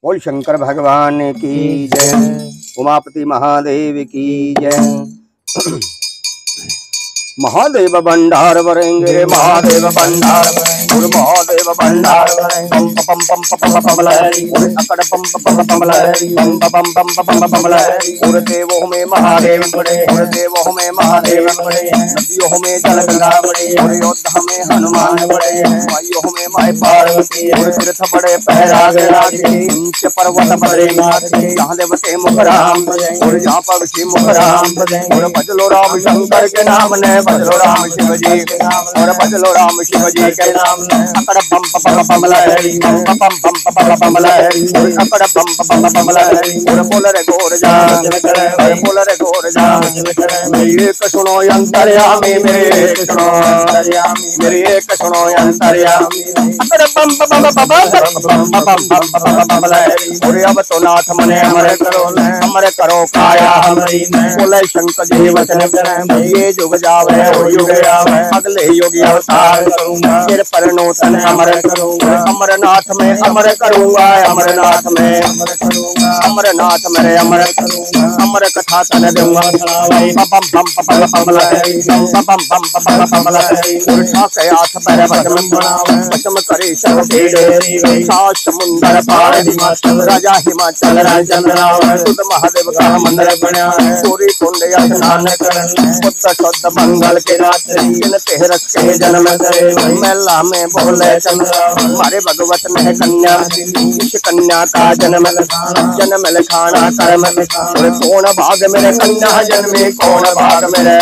बोल शंकर भगवान की जय। उमापति महादेव की जय। महादेव भंडार भरेंगे रे महादेव भंडार और महादेव भंडार पम पम पम पम पम लहरी और अकड़ पम पम पम लहरी पम पम पम पम पम लहरी और देवों में महादेव बड़े और देवों में महादेव बड़े नदियों में जल गंगा बड़े और योद्धा में हनुमान बड़े माइयों में माई पार्वती और तीर्थ बड़े पहराग रागे ऊंचे पर्वत बड़े जहाँ देवते मुख राम और जहाँ पक्षी मुख राम और भजलो राम शंकर के नाम ने भजलो राम शिव जी और भजलो राम शिव जी के नाम अकड़ बम पम पम लहरी बम पम पम पम लहरी अकड़ बम पम पम लहरी और बोल रे गोर जा और बोल रे गोर जा मेरी एक सुनो अंतर्यामी मेरी एक सुनो मेरी एक सुनो अंतर्यामी अकड़ बम पम पम लहरी और अब तो नाथ मने अमर करो काया हमारी बोले शंकर जी वचन ये जुग जावे और युग आवे अगले योगी अवतार करूंगा फिर पर नूतन अमर करूंगा अमरनाथ में अमर करूंगा अमरनाथ में अमर करूंगा अमरनाथ मेरे अमर करूंगा अमर कथा तन दूंगा पम पम पम पम लहरी पम पम पम पम लहरी उठा के हाथ पैर वचन बनावे वचन करे सब तेरे सात समुंदर पार हिमाचल राजा हिमाचल राजचंद्राव सुध महादेव का मंदिर बना पूरी कुंड स्नान करन शुद्ध शुद्ध मंगल के रात्रि इन तेरस के जन्म करे मेला में बोले चंद्र हमारे भगवत ने कन्या इस कन्या का जन्म लिखाना कर्म और कौन भाग मेरे कन्या जन्मे कौन भाग मेरे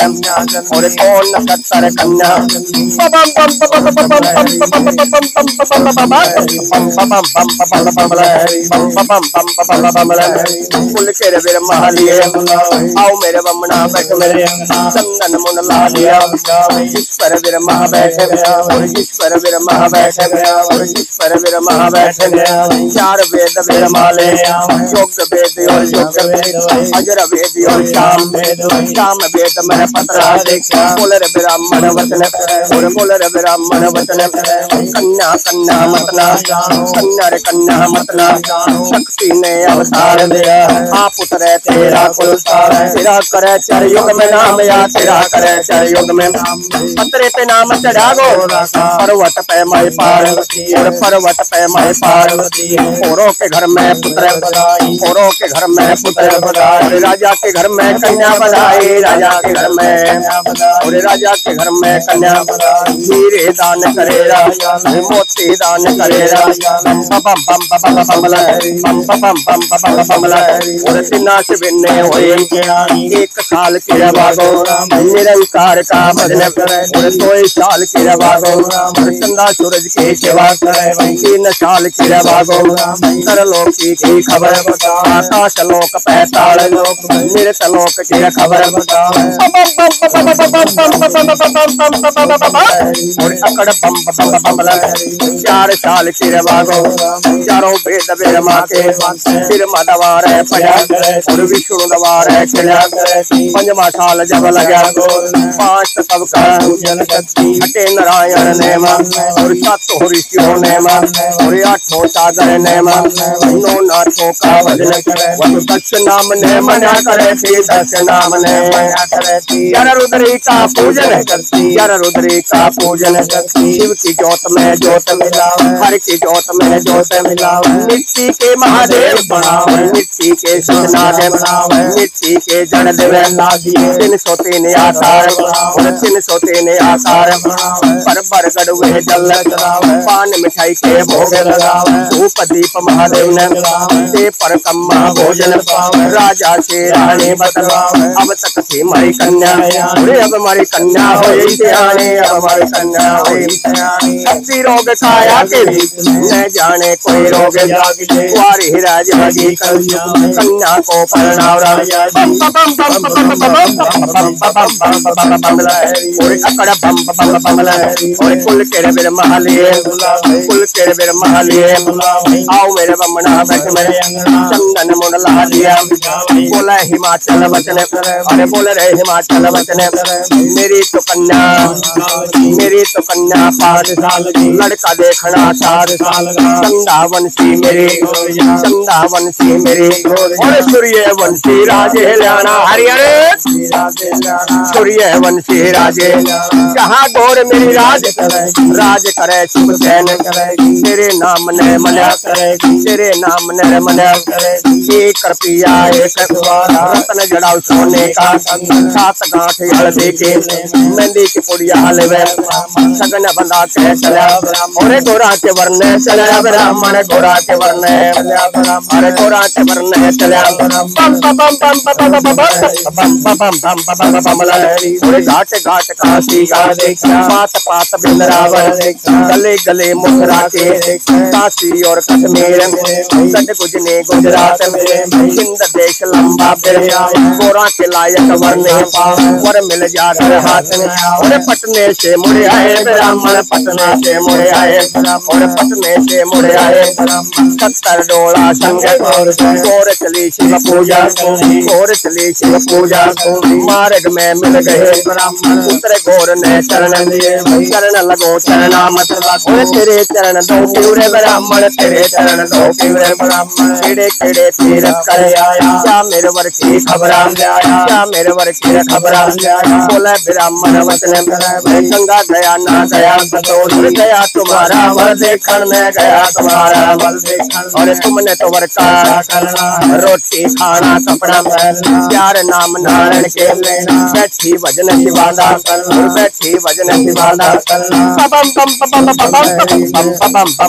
और कौन नक्षत्र कन्या फुल के रे महालिए आओ मेरे बमना बैठ मेरे चंदन मुन ला दिया जिस पर वीर महा बैठे और जिस पर वीर महा बैठे और जिस पर वीर महा बैठे चार वेद वीर माले योग वेद और योग वेद अजर वेद और शाम वेद में पत्रा देखा बोल रे ब्राह्मण वचन और बोल रे ब्राह्मण वचन कन्या कन्या मतला कन्या रे कन्या मतला शक्ति ने अवतार दिया आप उतरे तेरा कुल तेरा करे चार युग में नाम या तेरा करे चार युग में पत्रे पे नाम चढ़ा गो पर्वत पे माई पार्वती और पर्वत पे माई पार्वती औरों के घर में पुत्र बधाई औरों के घर में पुत्र बधाई राजा के घर में कन्या बधाई राजा के घर में और राजा के घर में कन्या बधाई हीरे दान करे राजा मोती दान करे राजा पम पम पम पम लहरी पम पम पम पम पम लहरी और सिन्नाश बिन्ने होए एक साल के रवागो निरंकार का भजन करे और 2 साल के रवागो और चंदा सूरज के सेवा करे 3 साल के रवागो सरलोक की खबर बता आकाश लोक पैताल लोक निरत लोक की खबर बता और अकड़ बम बम बम लहरी 4 साल के रवागो चारों वेद वेद माँ के फिर मदवार है पया और विष्णु दवार है खिला पंजमा साल जब लगा 5 सबका पूजन हटे नारायण नेम और 7 ऋषियों नेम और 8 सागर नेम 9 नाथों का भजन करे 10 नाम ने मना करे फिर 10 नाम ने मना करे 11 रुद्री का पूजन करती 11 रुद्री का पूजन करती शिव की ज्योत में ज्योत मिलाओ हर की ज्योत में ज्योत मिलाओ मिट्टी के महादेव बनाओ मिट्टी के सतनादेव बनाओ मिट्टी के जड़ देवे लागिए 303 आकार और 303 आकार पर गड़ुए जल चढ़ाओ पान मिठाई के भोग लगाओ धूप दीप महादेव ने दे पर कम्मा भोजन पाओ राजा से रानी बतलाओ अब तक थी हमारी कन्या अरे अब हमारी कन्या हो सियाने अब हमारी कन्या हो सियाने शक्ति रोग छाया के न जाने कोई रोग कुंवारी राज भगी कन्या को परनाव राजा और अकड़ बम बम बम लहरी और कुल के बिर महालिए कुल के बिर महालिए आओ मेरे बमना बैठ मेरे चंदन मुन ला दिया बोला हिमाचल वचन अरे बोल रहे हिमाचल वचन मेरी तो कन्या 5 साल लड़का देखना 4 साल चंदा वंशी मेरी और सूर्य वंशी राजे लाना हरिहर सूर्य वंशी राजे जहाँ गोर मेरी राज करे शुभ सैन तेरे नाम ने मना तेरे नाम ने मना एक रुपया एक रत्न जड़ाऊ सोने का 7 गांठ हल्दी के मेहंदी की पुड़िया हलवे सगन बंदा के चला और गोरा के वरने चला ब्राह्मण गोरा के वरने अरे गोरा के वरने चला बम बम बम बम बम बम बम घाट घाट काशी का पात पात बिंद्रावन गले गले मुखरा के काशी और कश्मीर सट गुजने गुजरात सिंध देश लंबा गोरा के लायक वरने वर मिल जाकर हाथ और पटने से मुड़े आए ब्राह्मण पटने से मुड़े आए और पटने से मुड़े आए 70 डोला संग गोर चली शिव पूजा गोर चली शिव पूजा मार्ग में मिल गए उतरे गोर ने चरण लगो चरना मत और तेरे चरण दो पिवरे ब्राह्मण तेरे चरण दो पिवरे ब्राह्मण केड़े केड़े तीरथ कर आया क्या मेरे वर की खबरा क्या मेरे वर की खबरा बोले ब्राह्मण वचन गंगा गया ना गया बतौर गया तुम्हारा वर देखण में गया तुम्हारा वर देखण और तुमने तो वर का रोटी खाना कपड़ा प्यार नाम नारायण के बैठी भजन शिवादा बैठी भजन शिवादा बम बम बम बम बम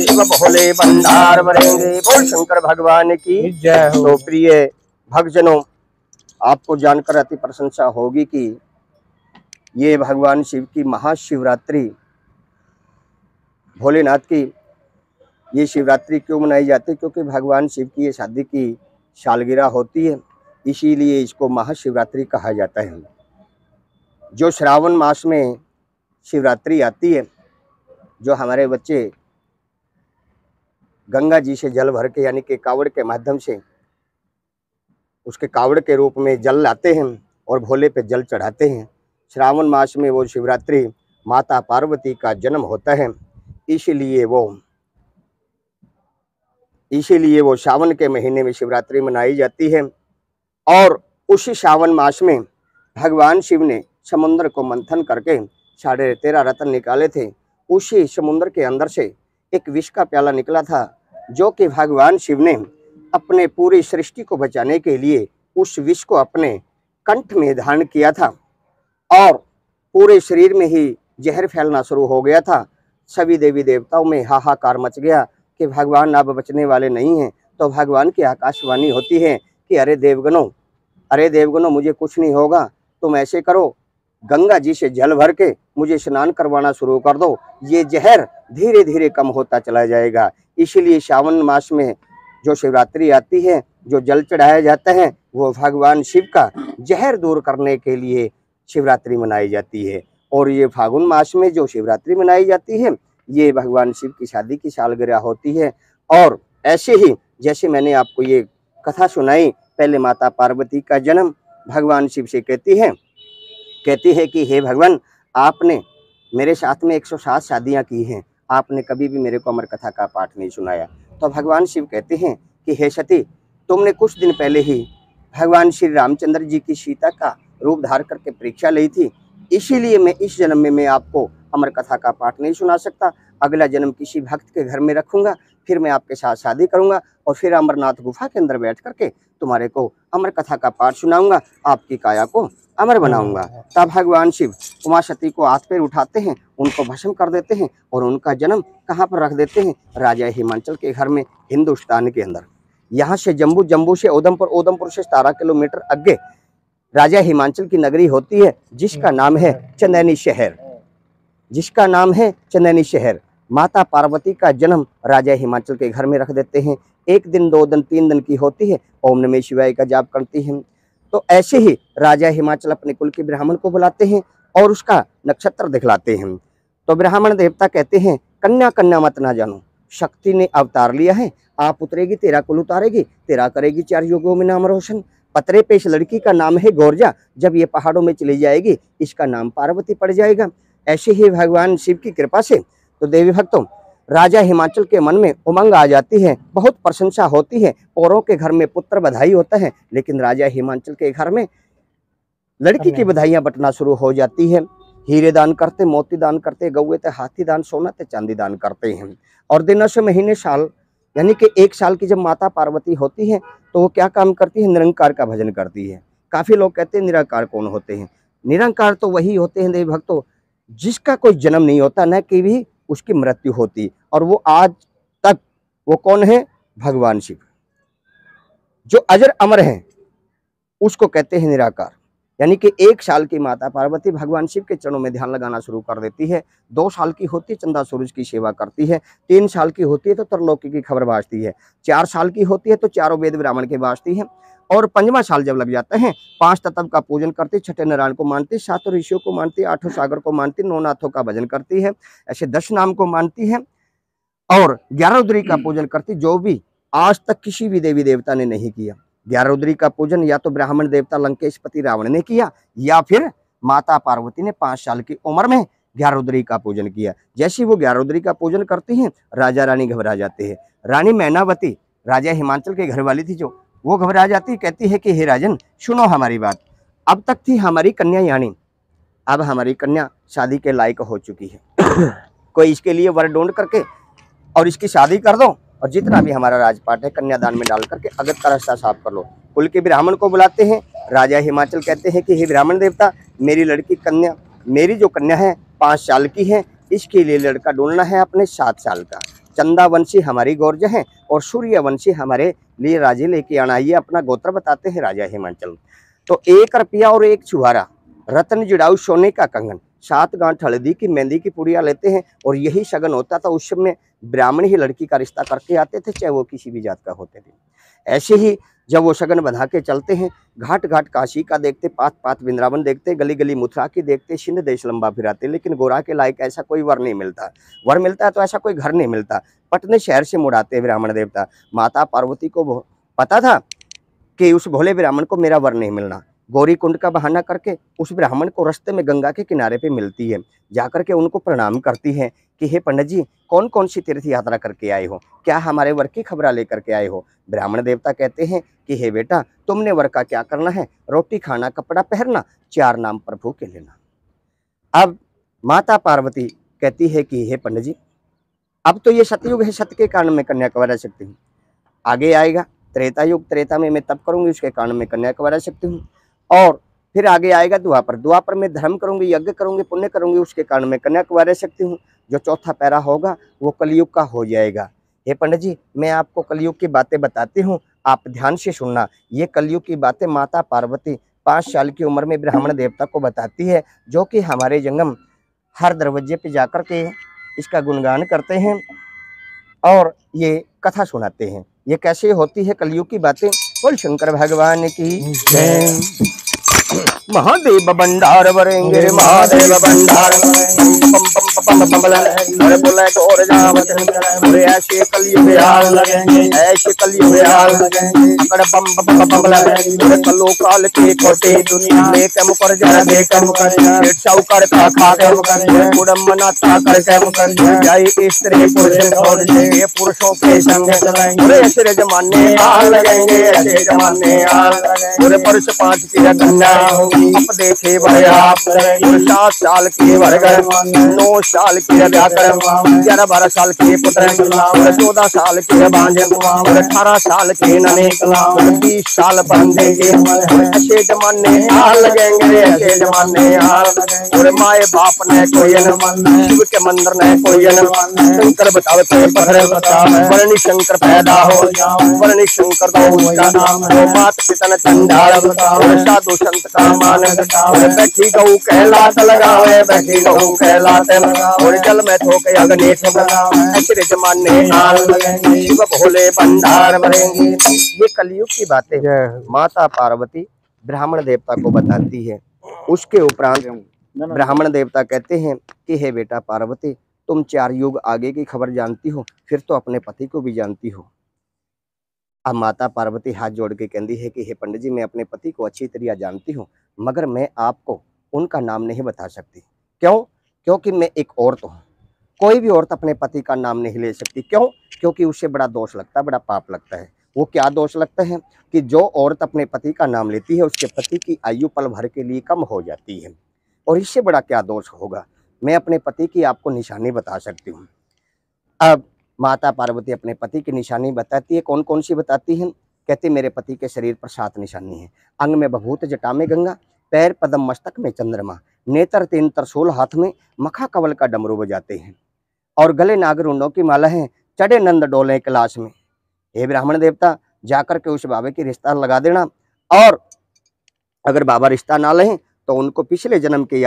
शिव भोले भंडार भरेंगे बोल शंकर भगवान की जय हो। तो प्रिय भक्तजनों, आपको जानकर अति प्रशंसा होगी कि ये भगवान शिव की महाशिवरात्रि भोलेनाथ की ये शिवरात्रि क्यों मनाई जाती है? क्योंकि भगवान शिव की ये शादी की सालगिरह होती है, इसीलिए इसको महाशिवरात्रि कहा जाता है। जो श्रावण मास में शिवरात्रि आती है, जो हमारे बच्चे गंगा जी से जल भर के यानी कि कावड़ के माध्यम से उसके कावड़ के रूप में जल लाते हैं और भोले पे जल चढ़ाते हैं। श्रावण मास में वो शिवरात्रि माता पार्वती का जन्म होता है, इसीलिए वो सावन के महीने में शिवरात्रि मनाई जाती है। और उसी सावन मास में भगवान शिव ने समुद्र को मंथन करके 13.5 रत्न निकाले थे। उसी समुद्र के अंदर से एक विष का प्याला निकला था, जो कि भगवान शिव ने अपने पूरी सृष्टि को बचाने के लिए उस विष को अपने कंठ में धारण किया था और पूरे शरीर में ही जहर फैलना शुरू हो गया था। सभी देवी देवताओं में हाहाकार मच गया कि भगवान अब बचने वाले नहीं हैं। तो भगवान की आकाशवाणी होती है कि अरे देवगणों मुझे कुछ नहीं होगा, तुम ऐसे करो, गंगा जी से जल भर के मुझे स्नान करवाना शुरू कर दो, ये जहर धीरे धीरे कम होता चला जाएगा। इसीलिए सावन मास में जो शिवरात्रि आती है, जो जल चढ़ाया जाता है, वो भगवान शिव का जहर दूर करने के लिए शिवरात्रि मनाई जाती है। और ये फागुन मास में जो शिवरात्रि मनाई जाती है, ये भगवान शिव की शादी की सालगिरह होती है। और ऐसे ही जैसे मैंने आपको ये कथा सुनाई, पहले माता पार्वती का जन्म भगवान शिव से कहती है कि हे भगवान, आपने मेरे साथ में 107 शादियाँ की हैं, आपने कभी भी मेरे को अमर कथा का पाठ नहीं सुनाया। तो भगवान शिव कहते हैं कि हे सती, तुमने कुछ दिन पहले ही भगवान श्री रामचंद्र जी की सीता का रूप धार करके परीक्षा ली थी, इसीलिए मैं इस जन्म में मैं आपको अमर कथा का पाठ नहीं सुना सकता। अगला जन्म किसी भक्त के घर में रखूंगा, फिर मैं आपके साथ शादी करूंगा और फिर अमरनाथ गुफा के अंदर बैठ करके तुम्हारे को अमर कथा का पाठ सुनाऊंगा, आपकी काया को अमर बनाऊंगा। तब भगवान शिव उमा सती को हाथ पैर उठाते हैं, उनको भस्म कर देते हैं और उनका जन्म कहाँ पर रख देते हैं? राजा हिमाचल के घर में, हिंदुस्तान के अंदर। यहाँ से जम्मू से उधमपुर से 17 किलोमीटर आगे राजा हिमाचल की नगरी होती है, जिसका नाम है चंदैनी शहर। माता पार्वती का जन्म राजा हिमाचल के घर में रख देते हैं। 1 दिन 2 दिन 3 दिन की होती है, ओम नमः शिवाय का जाप करती हैं। तो ऐसे ही राजा हिमाचल अपने कुल के ब्राह्मण को बुलाते हैं और उसका नक्षत्र दिखलाते हैं। तो ब्राह्मण देवता कहते हैं कन्या कन्या मत ना जानो, शक्ति ने अवतार लिया है, आप उतरेगी तेरा कुल उतारेगी, तेरा करेगी 4 युगों में नाम रोशन। पतरे पे इस लड़की का नाम है गौरजा, जब ये पहाड़ों में चली जाएगी इसका नाम पार्वती पड़ जाएगा। ऐसे ही भगवान शिव की कृपा से तो देवी भक्तों राजा हिमाचल के मन में उमंग आ जाती है, बहुत प्रशंसा होती है। औरों के घर में पुत्र बधाई होता है, लेकिन राजा हिमाचल के घर में लड़की की बधाइयां बटना शुरू हो जाती है। हीरे दान करते, मोती दान करते, गौए ते हाथी दान, सोना ते चांदी दान करते हैं। और दिनों से महीने साल यानी कि 1 साल की जब माता पार्वती होती है तो वो क्या काम करती है, निरंकार का भजन करती है। काफी लोग कहते हैं निराकार कौन होते हैं? निरंकार तो वही होते हैं देवी भक्तों जिसका कोई जन्म नहीं होता, न कि भी उसकी मृत्यु होती, और वो आज तक वो कौन है? भगवान शिव, जो अजर अमर है उसको कहते हैं निराकार। यानी कि 1 साल की माता पार्वती भगवान शिव के चरणों में ध्यान लगाना शुरू कर देती है। 2 साल की होती है चंदा सूरज की सेवा करती है, 3 साल की होती है तो त्रिलोकी की खबर बाजती है, 4 साल की होती है तो चारों वेद ब्राह्मण के बाजती है, और 5वां साल जब लग जाता है 5 तत्व का पूजन करती, 6ठे नारायण को मानती, 7 ऋषियों को मानती, 8 सागर को मानती, 9 नाथों का भजन करती है, ऐसे 10 नाम को मानती है, और 11 रुद्री का पूजन करती, जो भी आज तक किसी भी देवी देवता ने नहीं किया। 11 रुद्री का पूजन या तो ब्राह्मण देवता लंकेशपति रावण ने किया, या फिर माता पार्वती ने 5 साल की उम्र में 11 रुद्री का पूजन किया। जैसे वो 11 रुद्री का पूजन करती हैं, राजा रानी घबरा जाते हैं। रानी मैनावती राजा हिमाचल के घर वाली थी, जो वो घबरा जाती, कहती है कि हे राजन सुनो हमारी बात, अब तक थी हमारी कन्या यानी, अब हमारी कन्या शादी के लायक हो चुकी है कोई इसके लिए वर ढूंढ करके और इसकी शादी कर दो, और जितना भी हमारा राजपाट है कन्यादान में डाल करके अगत का रास्ता साफ कर लो। कुल के ब्राह्मण को बुलाते हैं। राजा हिमाचल कहते हैं कि हे ब्राह्मण देवता, मेरी लड़की कन्या, मेरी जो कन्या है 5 साल की है, इसके लिए लड़का ढूंढना है अपने 7 साल का। चंदा वंशी हमारी गौरज है और सूर्य वंशी हमारे लिए राजे लेके आना। ये अपना गोत्र बताते हैं राजा हिमाचल। तो 1 रुपया और 1 छुहारा, रत्न जुड़ाऊ सोने का कंगन, 7 गांठ हल्दी की मेहंदी की पुड़िया लेते हैं, और यही शगन होता था। उस समय ब्राह्मण ही लड़की का रिश्ता करके आते थे, चाहे वो किसी भी जात का होते थे। ऐसे ही जब वो शगन बंधा के चलते हैं, घाट घाट काशी का देखते, पात पात वृंदावन देखते, गली गली मथुरा की देखते, सिंध देश लंबा फिराते, लेकिन गोरा के लायक ऐसा कोई वर नहीं मिलता। वर मिलता है तो ऐसा कोई घर नहीं मिलता। पटने शहर से मुड़ाते ब्राह्मण देवता। माता पार्वती को पता था कि उस भोले ब्राह्मण को मेरा वर नहीं मिलना। गौरी कुंड का बहाना करके उस ब्राह्मण को रास्ते में गंगा के किनारे पे मिलती है, जाकर के उनको प्रणाम करती है कि हे पंडित जी, कौन कौन सी तीर्थ यात्रा करके आए हो, क्या हमारे वर की खबरा लेकर के आए हो? ब्राह्मण देवता कहते हैं कि हे बेटा, तुमने वर का क्या करना है? रोटी खाना, कपड़ा पहनना, 4 नाम प्रभु के लेना। अब माता पार्वती कहती है कि हे पंडित जी, अब तो ये सतयुग है, सत्य के कारण में कन्या कन्या रह सकती हूँ। आगे आएगा त्रेता युग, त्रेता में मैं तप करूंगी, उसके कारण में कन्या कन्या रह सकती हूँ। और फिर आगे आएगा द्वापर, द्वापर में धर्म करूंगी, यज्ञ करूंगी, पुण्य करूंगी, उसके कारण में कन्या कुमारी रह सकती हूँ। जो चौथा पैरा होगा वो कलयुग का हो जाएगा। हे पंडित जी, मैं आपको कलयुग की बातें बताती हूँ, आप ध्यान से सुनना। ये कलयुग की बातें माता पार्वती 5 साल की उम्र में ब्राह्मण देवता को बताती है, जो कि हमारे जंगम हर दरवाजे पे जाकर के इसका गुणगान करते हैं और ये कथा सुनाते हैं। ये कैसे होती है कलयुग की बातें? बोल शंकर भगवान की जय। महादेव भंडार भरेंगे, महादेव भंडार अरे बोले और जावत, अरे ऐसे कलयुग हाल लगेंगे, ऐसे कलयुग हाल लगेंगे, अकड़ बम बम बम लगेंगे। कलो काल के खोटे दुनिया में कम कर जरा दे कम कर, पेट चौकर का खा के कर, गुड़म मनाता करके कर, जाए स्त्री पुरुष और ये पुरुषों के संग चलेंगे। अरे ऐसे जमाने हाल लगेंगे, ऐसे जमाने हाल लगेंगे। अरे परस 5 की कन्या होगी, अब देखे भरे आप 7 साल के भरगर, 9 साल के व्याकर, 11-12 साल के पुत्र, 14 साल के भांजे, 18 साल के नने, 20 साल बंदे के। ऐसे जमाने हाल लगेंगे, ऐसे जमाने हाल लगेंगे। और माए बाप ने कोई न, शिव के मंदिर ने कोई न, शंकर बतावे पत्थर बतावे, वर्णी शंकर पैदा हो जाओ, वर्णी शंकर तो उसका नाम है। मात पिता ने चंडाल बताओ, साधु संत का मान बताओ, बैठी गऊ कहलात लगावे, बैठी गऊ कहलात लगावे, और जल में थोके अग्निठ बनावे। ऐसे जमाने हाल लगेंगे, शिव भोले भंडार भरेंगे। ये कलयुग की बातें माता पार्वती ब्राह्मण देवता को बताती है। उसके उपरांत ब्राह्मण देवता कहते हैं कि हे बेटा पार्वती, तुम 4 युग आगे की खबर जानती हो, फिर तो अपने पति को भी जानती हो। अब माता पार्वती हाथ जोड़ के कहती है कि हे पंडित जी, मैं अपने पति को अच्छी तरह जानती हूँ, मगर मैं आपको उनका नाम नहीं बता सकती। क्यों? क्योंकि मैं एक औरत हूँ। कोई भी औरत अपने पति का नाम नहीं ले सकती। क्यों? क्योंकि उससे बड़ा दोष लगता है, बड़ा पाप लगता है। वो क्या दोष लगता है कि जो औरत अपने पति का नाम लेती है, उसके पति की आयु पल भर के लिए कम हो जाती है। और इससे बड़ा क्या दोष होगा? मैं अपने पति की आपको निशानी बता सकती हूँ। अब माता पार्वती अपने पति की निशानी बताती है। कौन कौन सी बताती है? कहती मेरे पति के शरीर पर 7 निशानी है। अंग में बभूत, जटा में गंगा, पैर पदम, मस्तक में चंद्रमा, नेत्र 3 त्रिशूल, हाथ में मखा कवल का डमरू बजाते हैं, और गले नागरुंडों की माला है, चढ़े नंद डोले कैलाश में। हे ब्राह्मण देवता, जाकर के उस बाबा की रिश्ता लगा देना, और अगर बाबा रिश्ता ना लें तो उनको पिछले जन्म के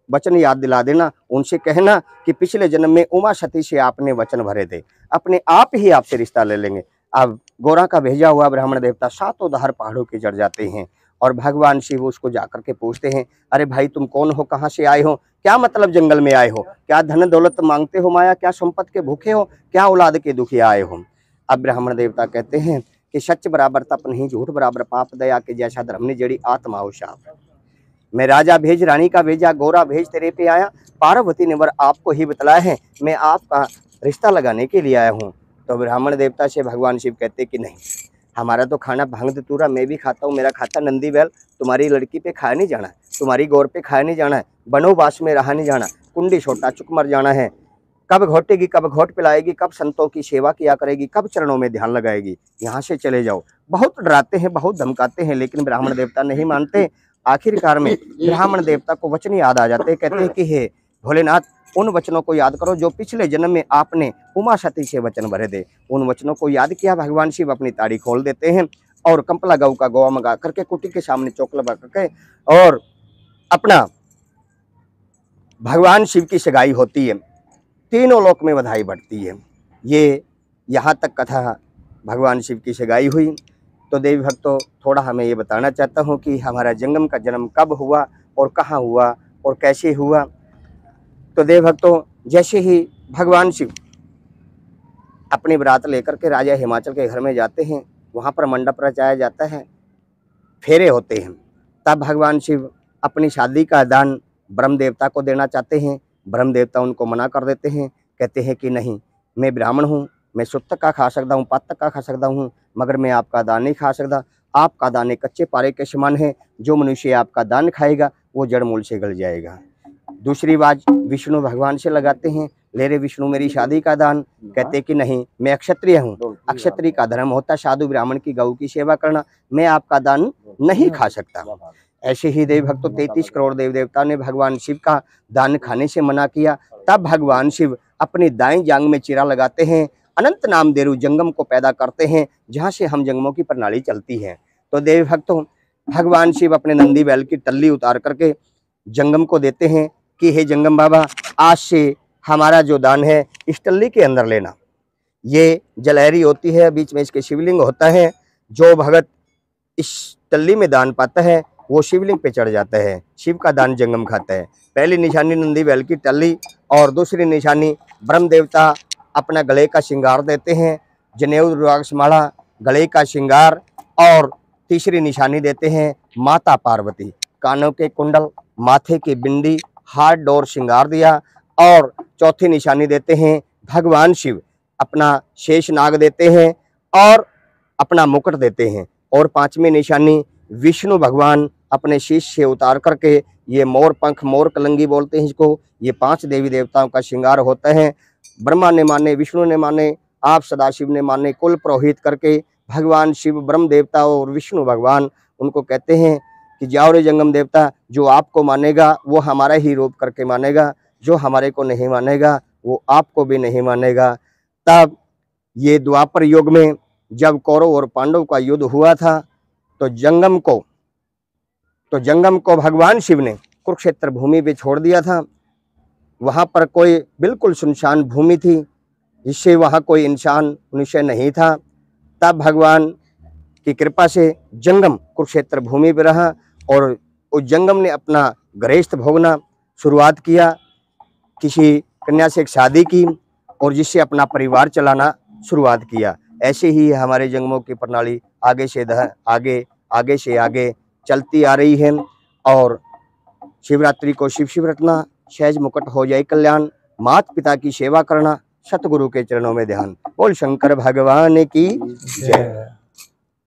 वचन याद दिला देना। उनसे कहना कि पिछले जन्म में उमा सती से आपने वचन भरे थे, अपने आप ही आपसे रिश्ता ले लेंगे। अब गोरा का भेजा हुआ ब्राह्मण देवता 7 धार पहाड़ों के चढ़ जाते हैं, और भगवान शिव उसको जाकर के पूछते हैं, अरे भाई तुम कौन हो, कहाँ से आए हो, क्या मतलब जंगल में आए हो, क्या धन दौलत मांगते हो माया, क्या संपत्ति के भूखे हो, क्या औलाद के दुखी आए हो। अब ब्राह्मण देवता कहते हैं कि सच बराबर तप नहीं, झूठ बराबर पाप, दया के जैसा धर्म ने जड़ी आत्मा हो शाप। मैं राजा भेज रानी का भेजा, गोरा भेज तेरे पे आया, पार्वती ने वर आपको ही बतलाया है, मैं आपका रिश्ता लगाने के लिए आया हूँ। तो ब्राह्मण देवता से भगवान शिव कहते कि नहीं, हमारा तो खाना भांग धतूरा मैं भी खाता हूँ, मेरा खाता नंदी बैल, तुम्हारी लड़की पे खाया नहीं जाना है, तुम्हारी गौर पे खाया नहीं जाना है, बनोवास में रहा नहीं जाना, कुंडी छोटा चुक मर जाना है, कब घोटेगी, कब घोट पिलाएगी, कब संतों की सेवा किया करेगी, कब चरणों में ध्यान लगाएगी, यहाँ से चले जाओ। बहुत डराते हैं, बहुत धमकाते हैं, लेकिन ब्राह्मण देवता नहीं मानते। आखिरकार में ब्राह्मण देवता को वचन याद आ जाते हैं। कहते हैं कि हे भोलेनाथ, उन वचनों को याद करो जो पिछले जन्म में आपने उमा सती से वचन भरे थे। उन वचनों को याद किया। भगवान शिव अपनी ताड़ी खोल देते हैं, और कंपला गऊ का गोवा मंगा करके कुटी के सामने चौक लगा करके और अपना भगवान शिव की सगाई होती है। तीनों लोक में बधाई बढ़ती है। ये यहाँ तक कथा भगवान शिव की सगाई हुई। तो देवी भक्तों, थोड़ा हमें ये बताना चाहता हूँ कि हमारा जंगम का जन्म कब हुआ और कहाँ हुआ और कैसे हुआ। तो देवी भक्तों, जैसे ही भगवान शिव अपनी बारात लेकर के राजा हिमाचल के घर में जाते हैं, वहाँ पर मंडप रचाया जाता है, फेरे होते हैं। तब भगवान शिव अपनी शादी का दान ब्रह्म देवता को देना चाहते हैं। ब्रह्म देवता उनको मना कर देते हैं, कहते हैं कि नहीं, मैं ब्राह्मण हूँ, मैं शुद्ध तक का खा सकता हूँ, पात तक का खा सकता हूँ, मगर मैं आपका दान नहीं खा सकता। आपका दान एक कच्चे पारे के समान है, जो मनुष्य आपका दान खाएगा वो जड़ मूल से गल जाएगा। दूसरी बात विष्णु भगवान से लगाते हैं, ले रे विष्णु मेरी शादी का दान। कहते कि नहीं, मैं अक्षत्रिय हूँ, अक्षत्रिय का धर्म होता साधु ब्राह्मण की गऊ की सेवा करना, मैं आपका दान नहीं खा सकता। ऐसे ही देव भक्तों 33 करोड़ देव देवता ने भगवान शिव का दान खाने से मना किया। तब भगवान शिव अपनी दाएं जांग में चिरा लगाते हैं, अनंत नाम देरु जंगम को पैदा करते हैं, जहाँ से हम जंगमों की प्रणाली चलती है। तो देव भक्तों, भगवान शिव अपने नंदी बैल की टल्ली उतार करके जंगम को देते हैं कि हे जंगम बाबा, आज से हमारा जो दान है इस टल्ली के अंदर लेना। ये जलहरी होती है, बीच में इसके शिवलिंग होता है। जो भगत इस टल्ली में दान पाता है वो शिवलिंग पे चढ़ जाता है, शिव का दान जंगम खाता है। पहली निशानी नंदी बैल की टल्ली, और दूसरी निशानी ब्रह्म देवता अपना गले का श्रृंगार देते हैं, जनेऊ रुद्राक्ष माला, गले का श्रृंगार। और तीसरी निशानी देते हैं माता पार्वती, कानों के कुंडल, माथे की बिंदी, हाथ डोर श्रृंगार दिया। और चौथी निशानी देते हैं भगवान शिव, अपना शेष नाग देते हैं और अपना मुकुट देते हैं। और पांचवी निशानी विष्णु भगवान अपने शीश से उतार करके, ये मोर पंख, मोर कलंगी बोलते हैं इसको, ये 5 देवी देवताओं का श्रृंगार होता है। ब्रह्मा ने माने, विष्णु ने माने, आप सदाशिव ने माने, कुल पुरोहित करके भगवान शिव, ब्रह्म देवता और विष्णु भगवान उनको कहते हैं कि जाओ रे जंगम देवता, जो आपको मानेगा वो हमारा ही रूप करके मानेगा, जो हमारे को नहीं मानेगा वो आपको भी नहीं मानेगा। तब ये द्वापर युग में जब कौरव और पांडव का युद्ध हुआ था, तो जंगम को भगवान शिव ने कुरुक्षेत्र भूमि पे छोड़ दिया था। वहाँ पर कोई बिल्कुल सुनसान भूमि थी, जिससे वहाँ कोई इंसान मनुष्य नहीं था। तब भगवान की कृपा से जंगम कुरुक्षेत्र भूमि पर रहा, और उस जंगम ने अपना गृहस्थ भोगना, शुरुआत किया, किसी कन्या से एक शादी की और जिससे अपना परिवार चलाना शुरुआत किया। ऐसे ही हमारे जंगमों की प्रणाली आगे से आगे चलती आ रही है। और शिवरात्रि को शिव शिव रटना, सहज मुकुट हो जाए कल्याण, माता पिता की सेवा करना, सतगुरु के चरणों में ध्यान। बोल शंकर भगवान की जय।